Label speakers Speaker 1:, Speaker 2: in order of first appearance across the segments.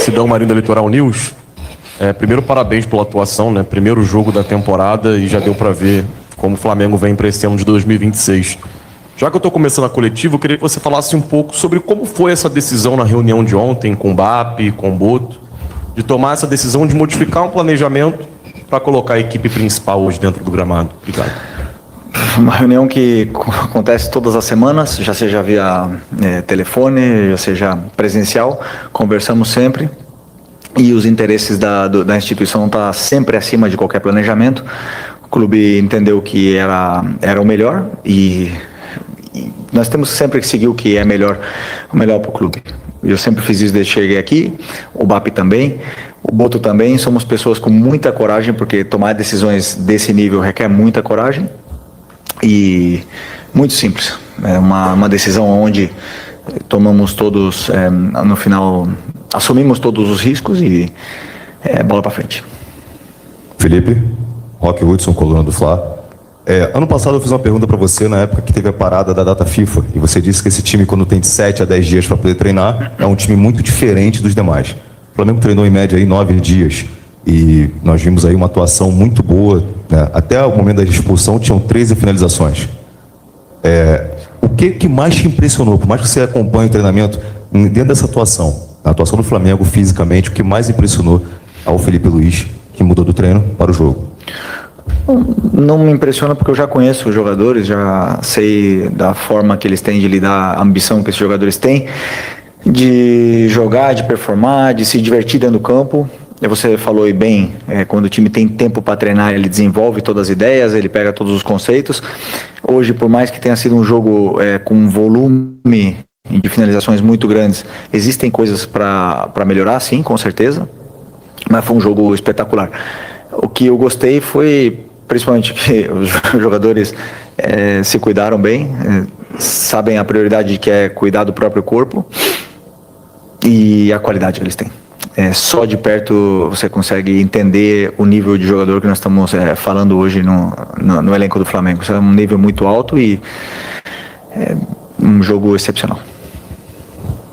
Speaker 1: Sidão Marinho da Litoral News. Primeiro, parabéns pela atuação, né? Primeiro jogo da temporada e já deu para ver como o Flamengo vem para esse ano de 2026. Já que eu estou começando a coletiva, eu queria que você falasse um pouco sobre como foi essa decisão na reunião de ontem com o BAP, com o Boto, de tomar essa decisão de modificar um planejamento para colocar a equipe principal hoje dentro do gramado. Obrigado.
Speaker 2: Uma reunião que acontece todas as semanas, já seja via telefone, já seja presencial, conversamos sempre. E os interesses da instituição estão sempre acima de qualquer planejamento. O clube entendeu que era o melhor e nós temos sempre que seguir o que é melhor para o clube. Eu sempre fiz isso desde que cheguei aqui, o BAP também, o Boto também. Somos pessoas com muita coragem, porque tomar decisões desse nível requer muita coragem e muito simples. É uma decisão onde tomamos todos, no final, assumimos todos os riscos e bola para frente.
Speaker 3: Felipe, Roque Hudson, coluna do Fla. Ano passado eu fiz uma pergunta para você na época que teve a parada da data FIFA e você disse que esse time, quando tem de 7 a 10 dias para poder treinar, é um time muito diferente dos demais. O Flamengo treinou em média aí 9 dias e nós vimos aí uma atuação muito boa, né? Até o momento da expulsão tinham 13 finalizações. O que mais te impressionou, por mais que você acompanhe o treinamento, dentro dessa atuação, a atuação do Flamengo fisicamente, o que mais impressionou ao Felipe Luiz, que mudou do treino para o jogo?
Speaker 2: Não me impressiona porque eu já conheço os jogadores, já sei da forma que eles têm de lidar, a ambição que esses jogadores têm, de jogar, de performar, de se divertir dentro do campo. Você falou aí bem, quando o time tem tempo para treinar, ele desenvolve todas as ideias, ele pega todos os conceitos. Hoje, por mais que tenha sido um jogo com um volume de finalizações muito grandes, existem coisas para melhorar, sim, com certeza, mas foi um jogo espetacular. O que eu gostei foi, principalmente, que os jogadores se cuidaram bem, sabem a prioridade que é cuidar do próprio corpo e a qualidade que eles têm. Só de perto você consegue entender o nível de jogador que nós estamos falando hoje no elenco do Flamengo. Isso é um nível muito alto e um jogo excepcional.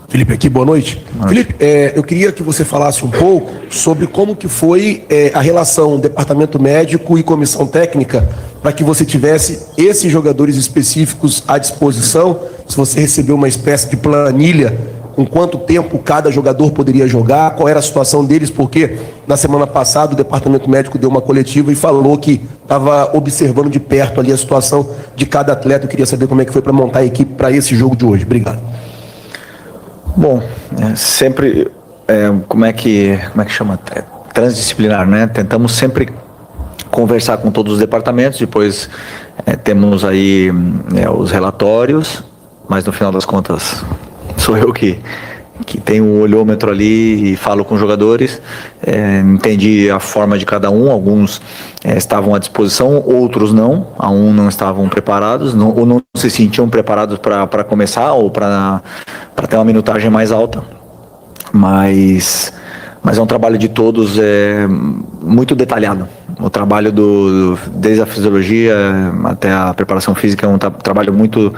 Speaker 4: Felipe aqui, boa noite. Felipe, eu queria que você falasse um pouco sobre como que foi a relação departamento médico e comissão técnica para que você tivesse esses jogadores específicos à disposição, se você recebeu uma espécie de planilha com quanto tempo cada jogador poderia jogar, qual era a situação deles, porque na semana passada o departamento médico deu uma coletiva e falou que estava observando de perto ali a situação de cada atleta. Eu queria saber como é que foi para montar a equipe para esse jogo de hoje. Obrigado.
Speaker 2: Bom, sempre, como é que chama? Transdisciplinar, né? Tentamos sempre conversar com todos os departamentos, depois temos aí os relatórios, mas no final das contas sou eu que tenho um olhômetro ali e falo com os jogadores, entendi a forma de cada um, alguns estavam à disposição, outros não, não estavam preparados, ou não se sentiam preparados para começar ou para ter uma minutagem mais alta, mas é um trabalho de todos muito detalhado. O trabalho desde a fisiologia até a preparação física é um trabalho muito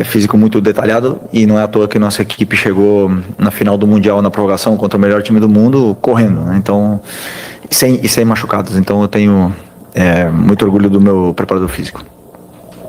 Speaker 2: físico, muito detalhado, e não é à toa que nossa equipe chegou na final do Mundial na prorrogação contra o melhor time do mundo correndo, né? Então, sem machucados. Então eu tenho muito orgulho do meu preparador físico.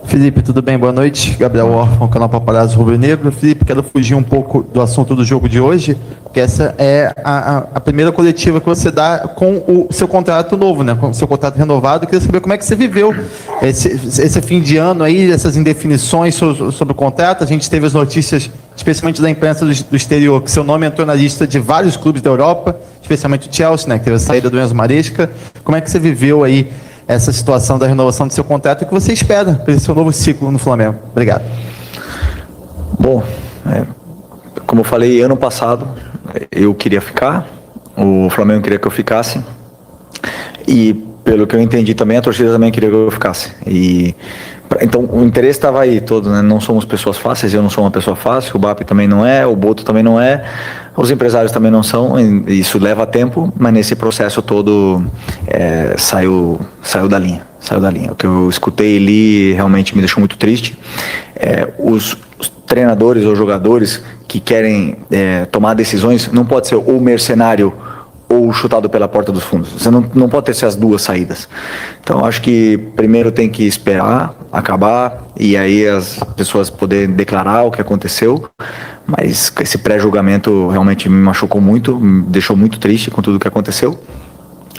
Speaker 5: Felipe, tudo bem? Boa noite. Gabriel Orfan, canal Paparazzo Rubro Negro. Felipe, quero fugir um pouco do assunto do jogo de hoje, porque essa é a primeira coletiva que você dá com o seu contrato novo, né? Com o seu contrato renovado. Eu queria saber como é que você viveu esse fim de ano aí, essas indefinições sobre o contrato. A gente teve as notícias, especialmente da imprensa do exterior, que seu nome entrou na lista de vários clubes da Europa, especialmente o Chelsea, né? Que teve a saída do Enzo Maresca. Como é que você viveu aí essa situação da renovação do seu contrato e o que você espera para esse seu novo ciclo no Flamengo? Obrigado.
Speaker 2: Bom, como eu falei, ano passado eu queria ficar, o Flamengo queria que eu ficasse e, pelo que eu entendi também, a torcida também queria que eu ficasse. Então o interesse estava aí todo, né? Não somos pessoas fáceis, eu não sou uma pessoa fácil, o BAP também não é, o Boto também não é, os empresários também não são, isso leva tempo, mas nesse processo todo saiu da linha. O que eu escutei ali realmente me deixou muito triste. Os treinadores ou jogadores que querem tomar decisões, não pode ser ou mercenário ou chutado pela porta dos fundos. Você não pode ter essas duas saídas. Então, acho que primeiro tem que esperar acabar e aí as pessoas poderem declarar o que aconteceu. Mas esse pré-julgamento realmente me machucou muito, me deixou muito triste com tudo o que aconteceu.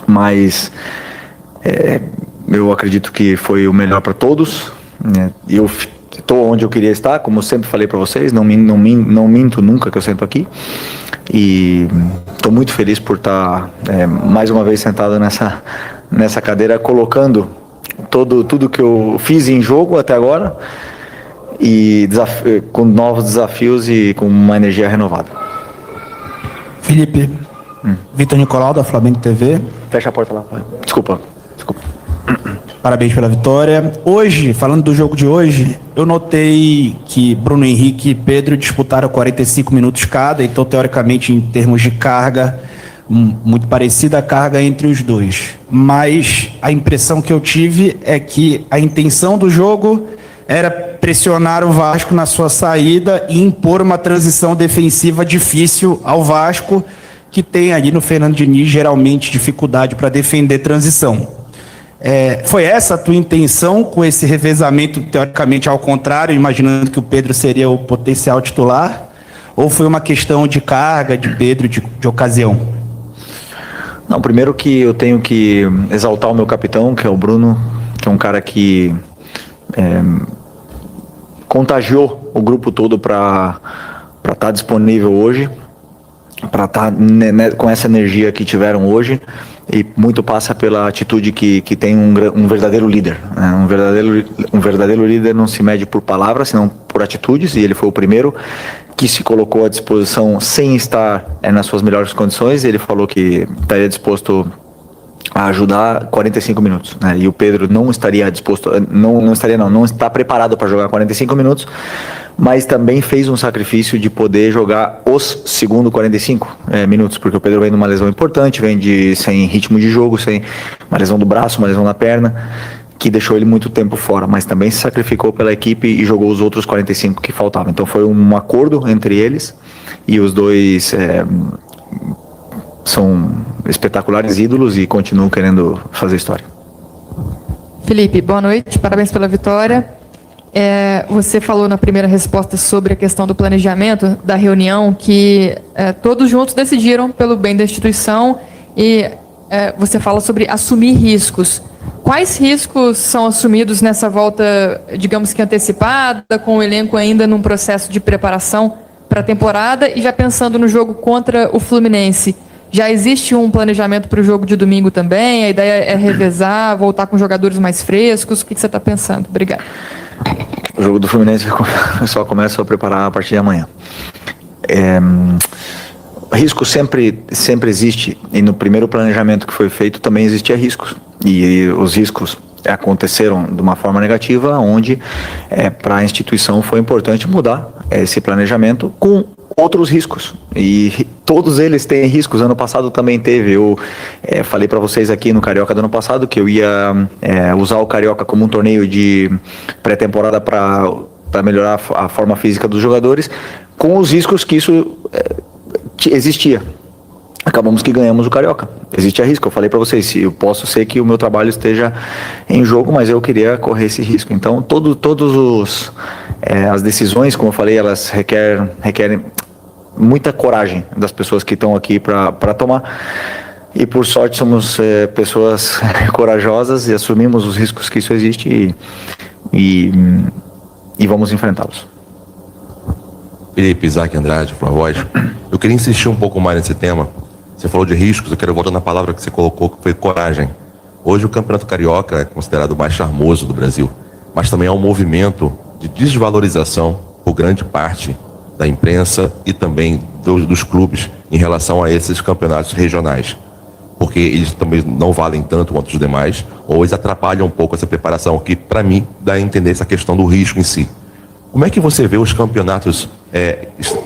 Speaker 2: Mas eu acredito que foi o melhor para todos. Eu estou onde eu queria estar, como eu sempre falei para vocês, não minto nunca que eu sento aqui. E estou muito feliz por estar mais uma vez sentado nessa cadeira, colocando tudo que eu fiz em jogo até agora e com novos desafios e com uma energia renovada.
Speaker 6: Felipe, Vitor Nicolau, da Flamengo TV.
Speaker 2: Fecha a porta lá. Desculpa.
Speaker 6: Parabéns pela vitória. Hoje, falando do jogo de hoje, eu notei que Bruno Henrique e Pedro disputaram 45 minutos cada, então, teoricamente, em termos de carga, muito parecida a carga entre os dois. Mas a impressão que eu tive é que a intenção do jogo era pressionar o Vasco na sua saída e impor uma transição defensiva difícil ao Vasco, que tem ali no Fernando Diniz, geralmente, dificuldade para defender transição. Foi essa a tua intenção com esse revezamento, teoricamente ao contrário, imaginando que o Pedro seria o potencial titular? Ou foi uma questão de carga de Pedro, de ocasião?
Speaker 2: Não, primeiro que eu tenho que exaltar o meu capitão, que é o Bruno, que é um cara que contagiou o grupo todo para estar disponível hoje, para estar com essa energia que tiveram hoje. E muito passa pela atitude que tem um verdadeiro líder, né? Um verdadeiro líder não se mede por palavras, senão por atitudes, e ele foi o primeiro que se colocou à disposição sem estar nas suas melhores condições. Ele falou que estaria disposto a ajudar 45 minutos, né? E o Pedro não estaria disposto, não está preparado para jogar 45 minutos, mas também fez um sacrifício de poder jogar os segundo 45 minutos, porque o Pedro vem de uma lesão importante, sem ritmo de jogo, sem uma lesão do braço, uma lesão na perna, que deixou ele muito tempo fora, mas também se sacrificou pela equipe e jogou os outros 45 que faltavam. Então foi um acordo entre eles, e os dois são espetaculares ídolos e continuam querendo fazer história.
Speaker 7: Felipe, boa noite, parabéns pela vitória. Você falou na primeira resposta sobre a questão do planejamento da reunião, que todos juntos decidiram pelo bem da instituição, e você fala sobre assumir riscos. Quais riscos são assumidos nessa volta, digamos que antecipada, com o elenco ainda num processo de preparação para a temporada, e já pensando no jogo contra o Fluminense? Já existe um planejamento para o jogo de domingo também? A ideia é revezar, voltar com jogadores mais frescos? O que você está pensando? Obrigado.
Speaker 2: O jogo do Fluminense só começa a preparar a partir de amanhã. Risco sempre existe, e no primeiro planejamento que foi feito também existia riscos, e os riscos aconteceram de uma forma negativa, onde para a instituição foi importante mudar esse planejamento com outros riscos, e todos eles têm riscos. Ano passado também teve. Eu falei para vocês aqui no Carioca do ano passado que eu ia usar o Carioca como um torneio de pré-temporada para melhorar a forma física dos jogadores, com os riscos que isso existia. Acabamos que ganhamos o Carioca. Existia risco, eu falei para vocês, eu posso ser que o meu trabalho esteja em jogo, mas eu queria correr esse risco. Então, as decisões, como eu falei, elas requerem muita coragem das pessoas que estão aqui para tomar. E por sorte somos pessoas corajosas e assumimos os riscos que isso existe e vamos enfrentá-los.
Speaker 8: Felipe, Isaac Andrade, Flavoz. Eu queria insistir um pouco mais nesse tema. Você falou de riscos, eu quero voltar na palavra que você colocou, que foi coragem. Hoje o Campeonato Carioca é considerado o mais charmoso do Brasil, mas também é um movimento de desvalorização por grande parte da imprensa e também dos clubes em relação a esses campeonatos regionais, porque eles também não valem tanto quanto os demais, ou eles atrapalham um pouco essa preparação, que para mim dá a entender essa questão do risco em si. Como é que você vê os campeonatos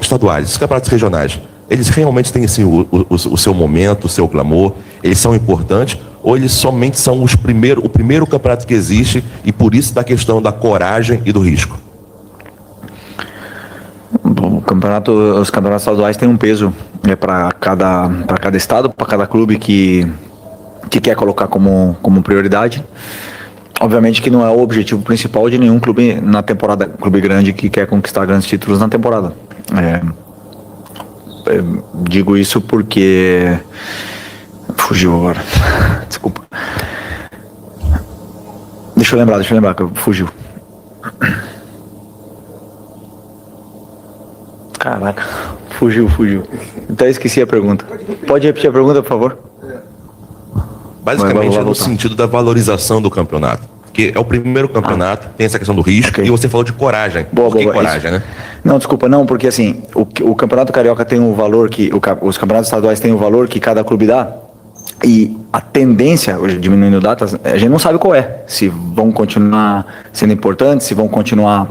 Speaker 8: estaduais, os campeonatos regionais? Eles realmente têm assim, o seu momento, o seu clamor? Eles são importantes? Ou eles somente são o primeiro campeonato que existe, e por isso da questão da coragem e do risco?
Speaker 2: Os campeonatos estaduais têm um peso para cada estado, para cada clube que quer colocar como prioridade. Obviamente que não é o objetivo principal de nenhum clube na temporada, clube grande que quer conquistar grandes títulos na temporada. Digo isso porque fugiu agora. Desculpa. Deixa eu lembrar que fugiu. Caraca, fugiu. Até esqueci a pergunta. Pode repetir a pergunta, por favor?
Speaker 8: Basicamente
Speaker 2: Vai
Speaker 8: é no
Speaker 2: voltar.
Speaker 8: sentido da valorização do campeonato. Porque é o primeiro campeonato, tem essa questão do risco,
Speaker 2: Ok.
Speaker 8: e você falou de coragem.
Speaker 2: Boa,
Speaker 8: Por que
Speaker 2: boa,
Speaker 8: coragem,
Speaker 2: isso.
Speaker 8: né?
Speaker 2: Não, desculpa, não, porque assim, o Campeonato Carioca tem um valor que, os campeonatos estaduais têm um valor que cada clube dá, e a tendência, hoje diminuindo datas, a gente não sabe qual é, se vão continuar sendo importantes, se vão continuar,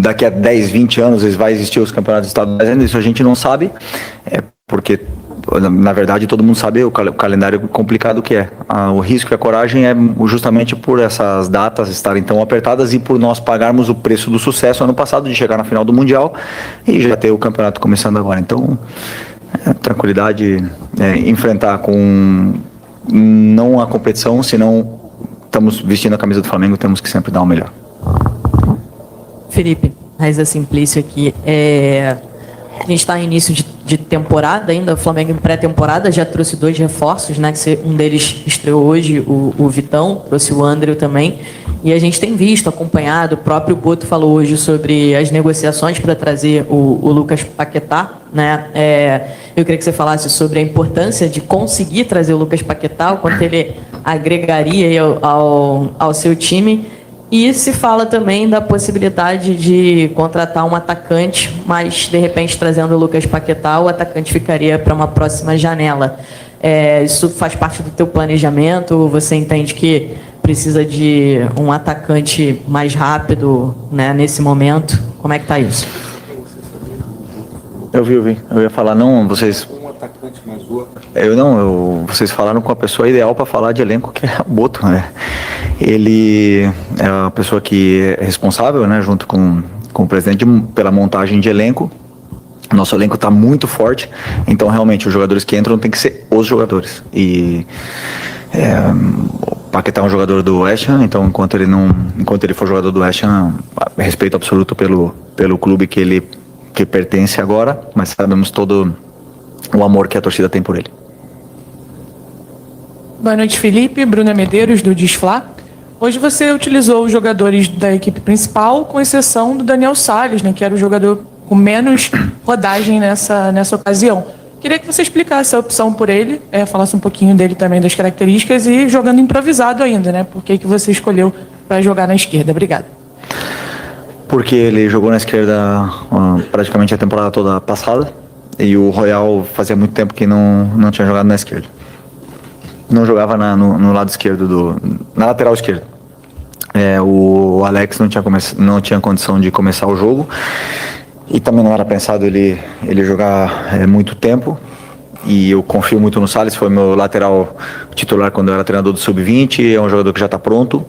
Speaker 2: daqui a 10, 20 anos vai existir os campeonatos estaduais, ainda isso a gente não sabe, porque na verdade todo mundo sabe o calendário complicado que é. O risco e a coragem é justamente por essas datas estarem tão apertadas e por nós pagarmos o preço do sucesso ano passado de chegar na final do Mundial e já ter o campeonato começando agora. Então, tranquilidade, enfrentar com não a competição, senão estamos vestindo a camisa do Flamengo, temos que sempre dar o melhor.
Speaker 9: Felipe, Raiza Simplício aqui. A gente está em início de temporada ainda, o Flamengo em pré-temporada já trouxe 2 reforços, né? Que um deles estreou hoje, o Vitão, trouxe o André também. E a gente tem visto, acompanhado, o próprio Boto falou hoje sobre as negociações para trazer o Lucas Paquetá, né? Eu queria que você falasse sobre a importância de conseguir trazer o Lucas Paquetá, o quanto ele agregaria aí ao seu time. E se fala também da possibilidade de contratar um atacante, mas de repente trazendo o Lucas Paquetá, o atacante ficaria para uma próxima janela. Isso faz parte do teu planejamento? Você entende que precisa de um atacante mais rápido, né, nesse momento? Como é que está isso?
Speaker 2: Eu vi. Eu ia falar, não, vocês... Vocês falaram com a pessoa ideal para falar de elenco, que é o Boto, né? Ele é a pessoa que é responsável, né, junto com o presidente, pela montagem de elenco. Nosso elenco está muito forte, então realmente os jogadores que entram tem que ser os jogadores. E o Paquetá é um jogador do West Ham, então enquanto ele for jogador do West Ham, respeito absoluto pelo clube que pertence agora, mas sabemos todo o amor que a torcida tem por ele.
Speaker 10: Boa noite, Felipe. Bruna Medeiros, do Disflá. Hoje você utilizou os jogadores da equipe principal, com exceção do Daniel Salles, né, que era o jogador com menos rodagem nessa ocasião. Queria que você explicasse a opção por ele, falasse um pouquinho dele também, das características, e jogando improvisado ainda, né? Por que você escolheu para jogar na esquerda? Obrigado.
Speaker 2: Porque ele jogou na esquerda praticamente a temporada toda passada, e o Royal fazia muito tempo que não tinha jogado na esquerda. Não jogava no lado esquerdo, na lateral esquerda. O Alex não tinha condição de começar o jogo, e também não era pensado ele jogar muito tempo, e eu confio muito no Salles, foi meu lateral titular quando eu era treinador do Sub-20, é um jogador que já está pronto.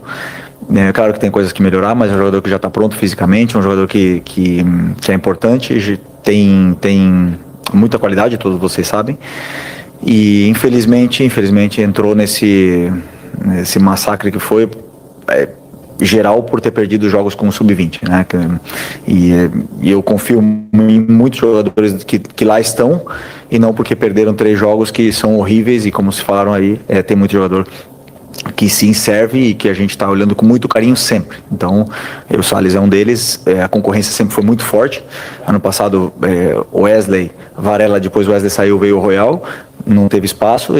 Speaker 2: Claro que tem coisas que melhorar, mas é um jogador que já está pronto fisicamente, é um jogador que é importante, tem muita qualidade, todos vocês sabem. E infelizmente entrou nesse massacre que foi geral por ter perdido jogos com o Sub-20, né? E eu confio em muitos jogadores que lá estão, e não porque perderam 3 jogos que são horríveis, e como se falaram aí, tem muito jogador que sim serve e que a gente está olhando com muito carinho sempre. Então, o Salles é um deles, a concorrência sempre foi muito forte. Ano passado, Wesley, Varela, depois o Wesley saiu, veio o Royal, não teve espaço,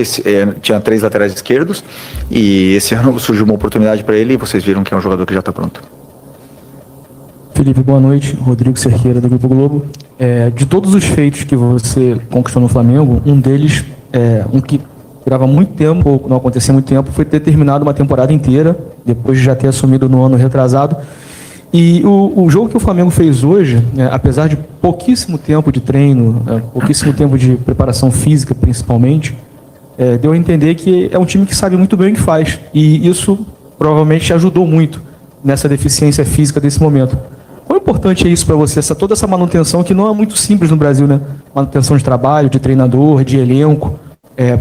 Speaker 2: tinha 3 laterais esquerdos, e esse ano surgiu uma oportunidade para ele, e vocês viram que é um jogador que já está pronto.
Speaker 11: Felipe, boa noite. Rodrigo Cerqueira, do Grupo Globo. De todos os feitos que você conquistou no Flamengo, um deles, um que durava muito tempo, ou não acontecia muito tempo, foi ter terminado uma temporada inteira, depois de já ter assumido no ano retrasado. E o jogo que o Flamengo fez hoje, apesar de pouquíssimo tempo de treino, pouquíssimo tempo de preparação física, principalmente, deu a entender que é um time que sabe muito bem o que faz. E isso provavelmente ajudou muito nessa deficiência física desse momento. Quão importante é isso para você, toda essa manutenção que não é muito simples no Brasil, né? Manutenção de trabalho, de treinador, de elenco.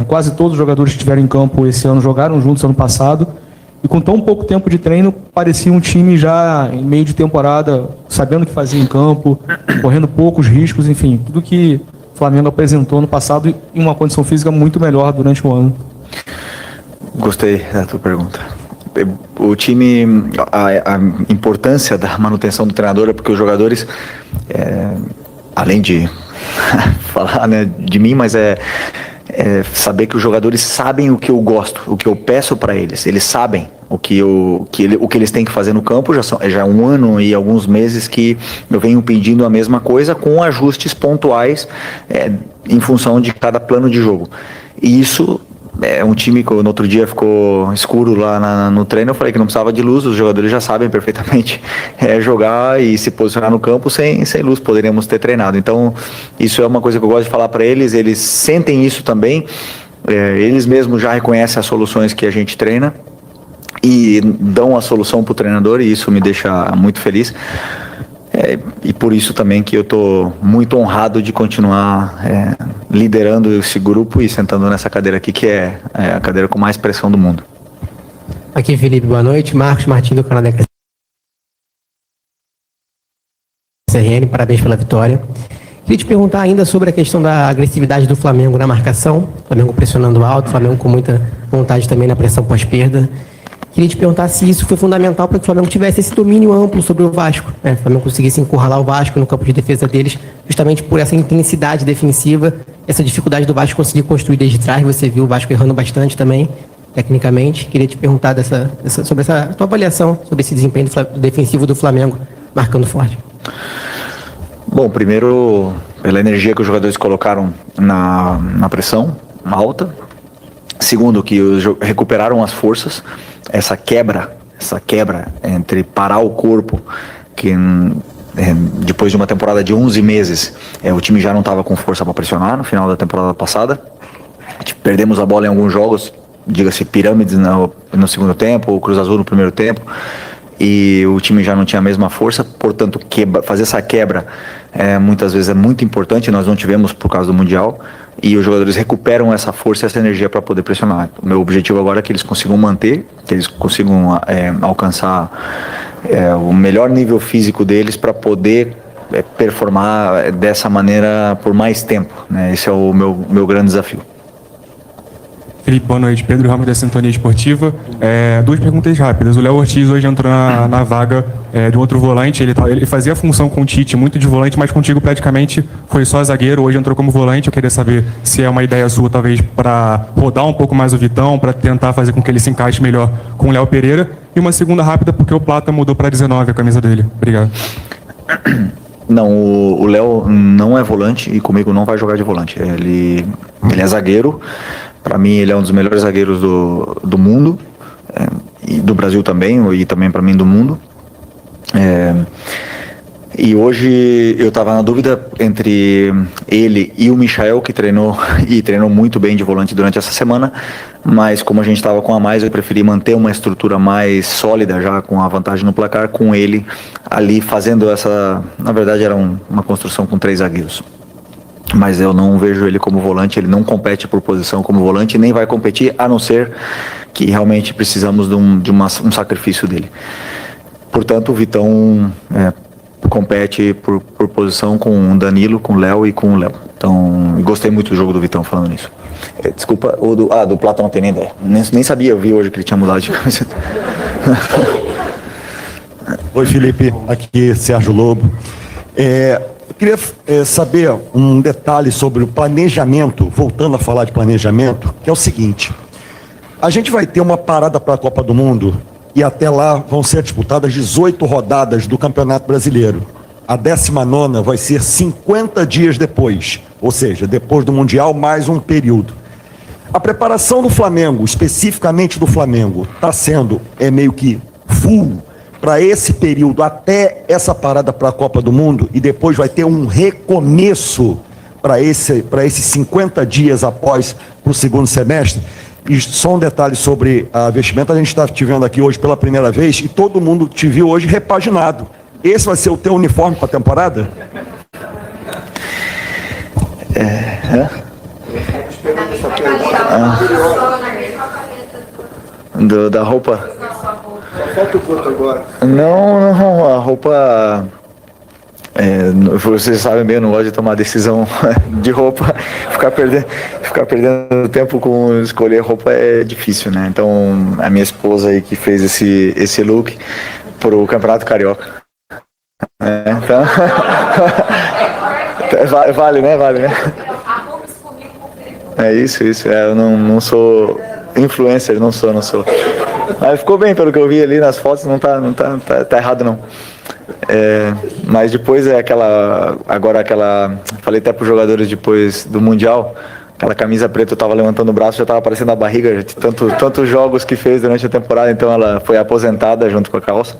Speaker 11: Quase todos os jogadores que estiveram em campo esse ano jogaram juntos ano passado. E com tão pouco tempo de treino, parecia um time já em meio de temporada, sabendo o que fazia em campo, correndo poucos riscos, enfim, tudo que o Flamengo apresentou no passado em uma condição física muito melhor durante o ano.
Speaker 2: Gostei da tua pergunta. O time, a importância da manutenção do treinador é porque os jogadores, além de falar, né, de mim, mas saber que os jogadores sabem o que eu gosto, o que eu peço para eles. Eles sabem o que eles têm que fazer no campo. Já é um ano e alguns meses que eu venho pedindo a mesma coisa, com ajustes pontuais em função de cada plano de jogo. E isso é um time que no outro dia ficou escuro lá no treino. Eu falei que não precisava de luz, os jogadores já sabem perfeitamente jogar e se posicionar no campo sem luz, poderíamos ter treinado. Então isso é uma coisa que eu gosto de falar para eles. Eles sentem isso também, eles mesmos já reconhecem as soluções que a gente treina e dão a solução para o treinador, e isso me deixa muito feliz. E por isso também que eu estou muito honrado de continuar liderando esse grupo e sentando nessa cadeira aqui, que é a cadeira com mais pressão do mundo.
Speaker 12: Aqui, Felipe, boa noite. Marcos Martins, do Canadá CRN, parabéns pela vitória. Queria te perguntar ainda sobre a questão da agressividade do Flamengo na marcação. Flamengo pressionando alto, Flamengo com muita vontade também na pressão pós-perda. Queria te perguntar se isso foi fundamental para que o Flamengo tivesse esse domínio amplo sobre o Vasco, né? O Flamengo conseguisse encurralar o Vasco no campo de defesa deles, justamente por essa intensidade defensiva, essa dificuldade do Vasco conseguir construir desde trás. Você viu o Vasco errando bastante também, tecnicamente. Queria te perguntar sobre essa tua avaliação sobre esse desempenho defensivo do Flamengo, marcando forte.
Speaker 2: Bom, primeiro, pela energia que os jogadores colocaram na pressão alta. Segundo, que recuperaram as forças. Essa quebra entre parar o corpo, que depois de uma temporada de 11 meses, o time já não estava com força para pressionar no final da temporada passada. Perdemos a bola em alguns jogos, diga-se Pirâmides no segundo tempo, o Cruz Azul no primeiro tempo, e o time já não tinha a mesma força. Portanto, fazer essa quebra muitas vezes é muito importante. Nós não tivemos por causa do Mundial, e os jogadores recuperam essa força e essa energia para poder pressionar. O meu objetivo agora é que eles consigam manter, que eles consigam alcançar o melhor nível físico deles para poder performar dessa maneira por mais tempo, né? Esse é o meu grande desafio.
Speaker 13: Felipe, boa noite. Pedro Ramos, da Sintonia Esportiva. Duas perguntas rápidas. O Léo Ortiz hoje entrou na vaga de um outro volante. Ele fazia a função com o Tite muito de volante, mas contigo praticamente foi só zagueiro. Hoje entrou como volante. Eu queria saber se é uma ideia sua, talvez, para rodar um pouco mais o Vitão, para tentar fazer com que ele se encaixe melhor com o Léo Pereira. E uma segunda rápida, porque o Plata mudou para 19 a camisa dele. Obrigado.
Speaker 2: Não, o Léo não é volante e comigo não vai jogar de volante. Ele é zagueiro. Para mim, ele é um dos melhores zagueiros do mundo, e do Brasil também, e também para mim do mundo. E hoje eu estava na dúvida entre ele e o Michael, que treinou muito bem de volante durante essa semana, mas como a gente estava com a mais, eu preferi manter uma estrutura mais sólida, já com a vantagem no placar, com ele ali fazendo na verdade era uma construção com 3 zagueiros. Mas eu não vejo ele como volante, ele não compete por posição como volante, nem vai competir, a não ser que realmente precisamos de um sacrifício dele. Portanto, o Vitão compete por posição com o Danilo, com o Léo e com o Léo. Então, gostei muito do jogo do Vitão falando nisso. Desculpa, do Plata não tem nem ideia. Nem sabia, eu vi hoje que ele tinha mudado de camiseta.
Speaker 14: Oi, Felipe, aqui Sérgio Lobo. Eu queria saber um detalhe sobre o planejamento, voltando a falar de planejamento, que é o seguinte: a gente vai ter uma parada para a Copa do Mundo e até lá vão ser disputadas 18 rodadas do Campeonato Brasileiro. A 19ª vai ser 50 dias depois, ou seja, depois do Mundial, mais um período. A preparação do Flamengo, especificamente do Flamengo, está sendo meio que full para esse período, até essa parada para a Copa do Mundo, e depois vai ter um recomeço para esses 50 dias após para o segundo semestre. E só um detalhe sobre a vestimenta: a gente está te vendo aqui hoje pela primeira vez e todo mundo te viu hoje repaginado. esse vai ser o teu uniforme para a temporada?
Speaker 2: Da roupa? Não, a roupa. Vocês sabem bem, eu não gosto de tomar decisão de roupa. Ficar perdendo tempo com escolher roupa é difícil, né? Então, a minha esposa aí que fez esse look pro Campeonato Carioca. Então, vale, né? É isso. Eu não sou influencer, não sou. Mas ficou bem, pelo que eu vi ali nas fotos, não tá errado não. Mas depois falei até pros jogadores depois do Mundial, aquela camisa preta, eu tava levantando o braço, já tava aparecendo a barriga, de tantos jogos que fez durante a temporada, então ela foi aposentada junto com a calça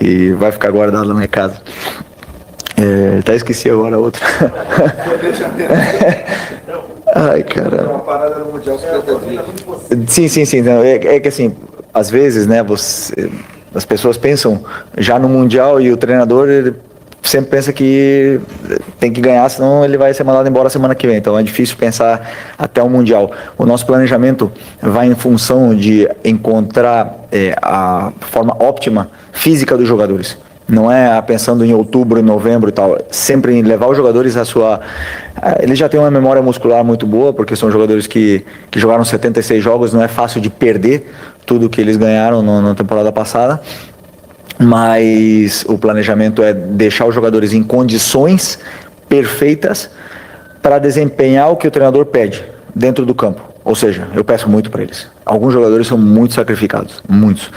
Speaker 2: e vai ficar guardada lá na minha casa. Até esqueci agora a outra. Ai, caramba. Uma parada no Mundial 50 dias. Sim. Não, é que assim, às vezes, né, as pessoas pensam já no Mundial e o treinador ele sempre pensa que tem que ganhar, senão ele vai ser mandado embora semana que vem. Então é difícil pensar até o Mundial. O nosso planejamento vai em função de encontrar a forma óptima física dos jogadores. Não é pensando em outubro, em novembro e tal. Sempre em levar os jogadores à sua... Eles já têm uma memória muscular muito boa, porque são jogadores que jogaram 76 jogos. Não é fácil de perder tudo que eles ganharam na temporada passada. Mas o planejamento é deixar os jogadores em condições perfeitas para desempenhar o que o treinador pede dentro do campo. Ou seja, eu peço muito para eles. Alguns jogadores são muito sacrificados, muitos,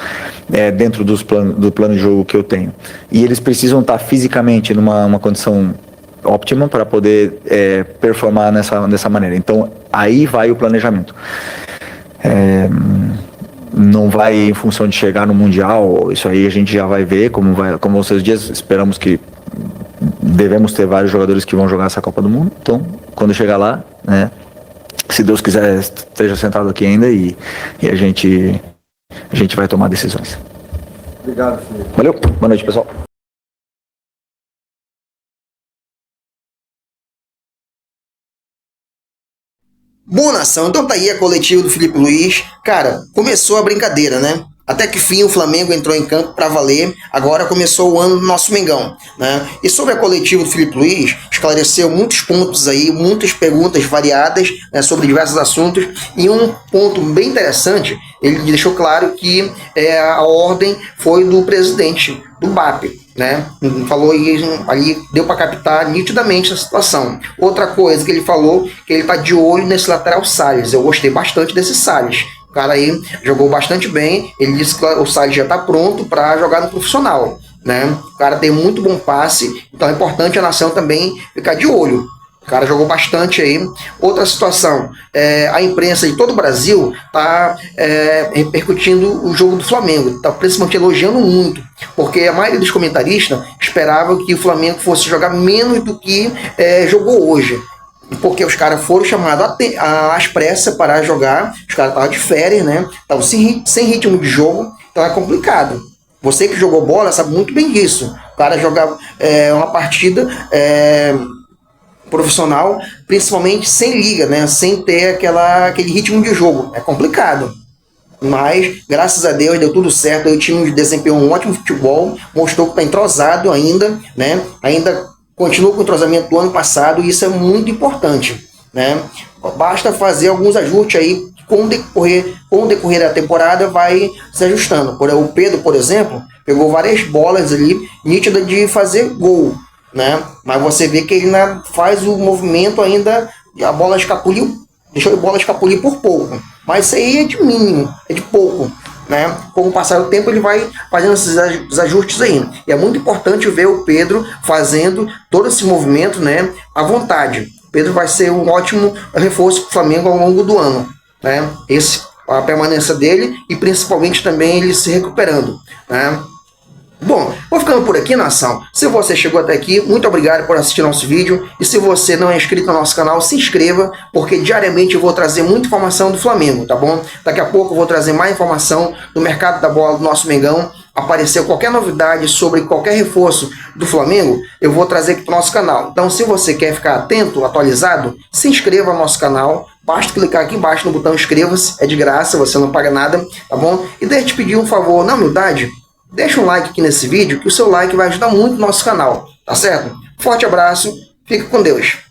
Speaker 2: dentro do plano de jogo que eu tenho. E eles precisam estar fisicamente numa condição óptima para poder performar dessa maneira. Então, aí vai o planejamento. Não vai em função de chegar no Mundial, isso aí a gente já vai ver como vocês dizem, esperamos que devemos ter vários jogadores que vão jogar essa Copa do Mundo. Então, quando chegar lá, né? Se Deus quiser, esteja sentado aqui ainda e a gente vai tomar decisões.
Speaker 14: Obrigado, Felipe.
Speaker 2: Valeu, boa noite, pessoal.
Speaker 15: Bom, nação, então tá aí a coletiva do Filipe Luís. Cara, começou a brincadeira, né? Até que fim o Flamengo entrou em campo para valer, agora começou o ano do nosso Mengão, né? E sobre a coletiva do Filipe Luís, esclareceu muitos pontos aí, muitas perguntas variadas, né, sobre diversos assuntos, e um ponto bem interessante, ele deixou claro que a ordem foi do presidente do BAP, né? Falou ali, deu para captar nitidamente a situação. Outra coisa que ele falou, que ele tá de olho nesse lateral Salles. Eu gostei bastante desse Salles. O cara aí jogou bastante bem. Ele disse que o Salles já está pronto para jogar no profissional, né? O cara tem muito bom passe, então é importante a nação também ficar de olho. O cara jogou bastante aí. Outra situação, a imprensa de todo o Brasil está repercutindo o jogo do Flamengo, está principalmente elogiando muito, porque a maioria dos comentaristas esperava que o Flamengo fosse jogar menos do que jogou hoje. Porque os caras foram chamados às pressas para jogar, os caras estavam de férias, né? Estavam sem ritmo de jogo, então é complicado. Você que jogou bola sabe muito bem disso. O cara jogar uma partida profissional, principalmente sem liga, né? Sem ter aquele ritmo de jogo. É complicado. Mas, graças a Deus, deu tudo certo. O time desempenhou um ótimo futebol, mostrou que está entrosado ainda, né? Ainda continua com o entrosamento do ano passado, e isso é muito importante, né? Basta fazer alguns ajustes aí, com o decorrer da temporada vai se ajustando. O Pedro, por exemplo, pegou várias bolas ali, nítidas de fazer gol, né? Mas você vê que ele faz o movimento ainda, a bola escapuliu, deixou a bola escapulir por pouco. Mas isso aí é de mínimo, é de pouco, né? Com o passar do tempo ele vai fazendo esses ajustes aí. E é muito importante ver o Pedro fazendo todo esse movimento, né, à vontade. O Pedro vai ser um ótimo reforço para o Flamengo ao longo do ano, né? A permanência dele e principalmente também ele se recuperando, né? Bom, vou ficando por aqui, nação. Se você chegou até aqui, muito obrigado por assistir nosso vídeo. E se você não é inscrito no nosso canal, se inscreva, porque diariamente eu vou trazer muita informação do Flamengo, tá bom? Daqui a pouco eu vou trazer mais informação do mercado da bola do nosso Mengão. Apareceu qualquer novidade sobre qualquer reforço do Flamengo, eu vou trazer aqui para o nosso canal. Então, se você quer ficar atento, atualizado, se inscreva no nosso canal. Basta clicar aqui embaixo no botão inscreva-se, é de graça, você não paga nada, tá bom? E deixa eu te pedir um favor, na humildade, deixa um like aqui nesse vídeo, que o seu like vai ajudar muito o nosso canal, tá certo? Forte abraço, fica com Deus.